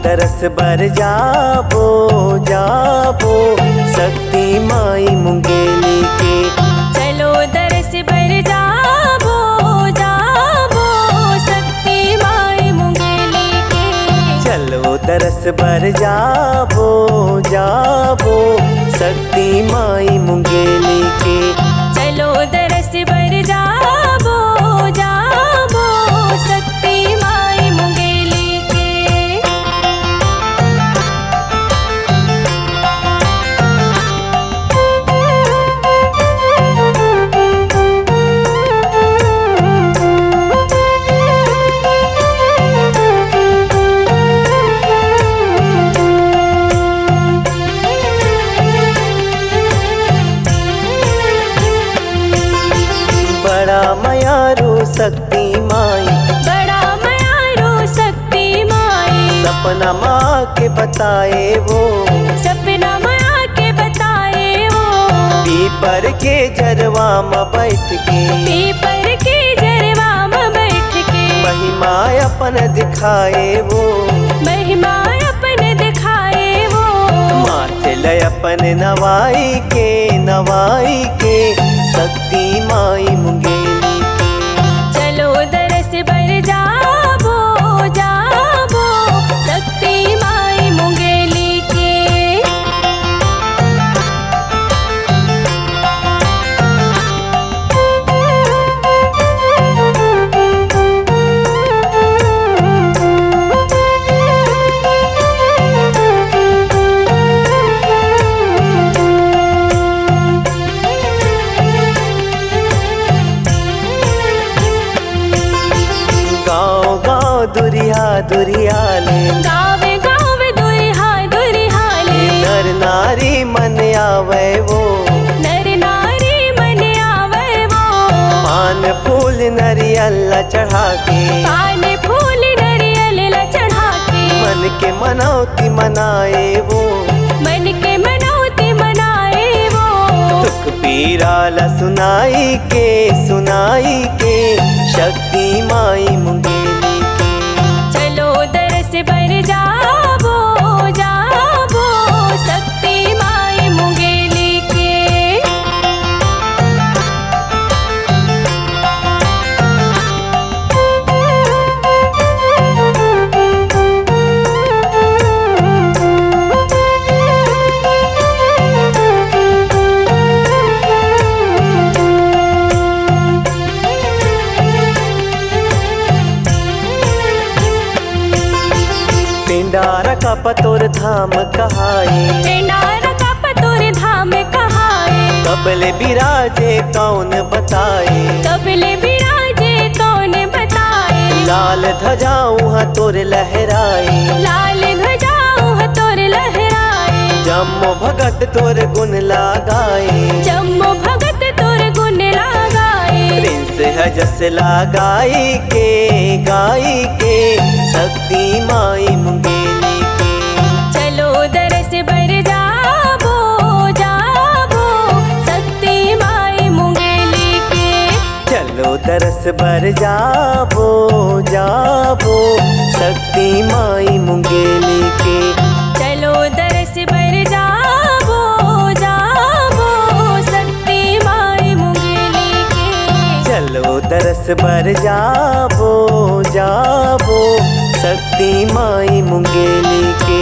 तरस बर जाबो जाबो शक्ति माई मुंगेली के। चलो दरस बर जाबो जाबो शक्ति माई मुंगेली के। चलो तरस बर जाबो जाबो शक्ति माई मुंगेली के। चलो दरस बर जाबो जाबो शक्ति माई मुंगेली के। बड़ा मयारू शक्ति माई, बड़ा मयारू शक्ति माई, सपना माँ के बताए वो, सपना माँ के बताए वो। पीपर के जरवा में बैठ के, पीपर के जरवा में बैठ के, महिमा अपन दिखाए वो, महिमा अपन दिखाए वो। माथे लय अपन नवाई के शक्ति माई मुंगेली के। चलो दरस बर जाबो जाबो शक्ति माई मुंगेली के। गाँव गाँव दुरिया दुरियाले, गावे गावे दुरिहा दुरिहाले, नर नारी मन आवे वो, नर नारी मन आवे वो। पान फूल नरियल चढ़ा के, पान फूल नरियल चढ़ा के, मन के मनौती मनाए वो, मन के मनौती मनाए वो। दुख पीरा ला सुनाई के शक्ति माई मुंगेली के। चलो दरस बर जाबो जाबो शक्ति माई मुंगेली के। पिंडारा का पतोर धाम कहाए, पिंडारा का पतोर धाम कहाए, कबले बिराजे कौन बताए, कबले बिराजे कौन बताए। लाल ध्वजाऊं हतोर लहराए, लाल ध्वजाऊं तोर लहराए, जम्मो भगत तोर गुण लगाए, जम्मो भगत तोर गुण लगाए। प्रिंस हजस लगाई के शक्ति माई मुंगेली के। चलो दरस बर जाबो जाबो शक्ति माई मुंगेली के। चलो दरस बर जाबो जाबो शक्ति माई मुंगेली के। चलो दरस बर जाबो जाबो शक्ति माई मुंगेली के। चलो दरस बर जाबो जाबो शक्ति माई मुंगेली के।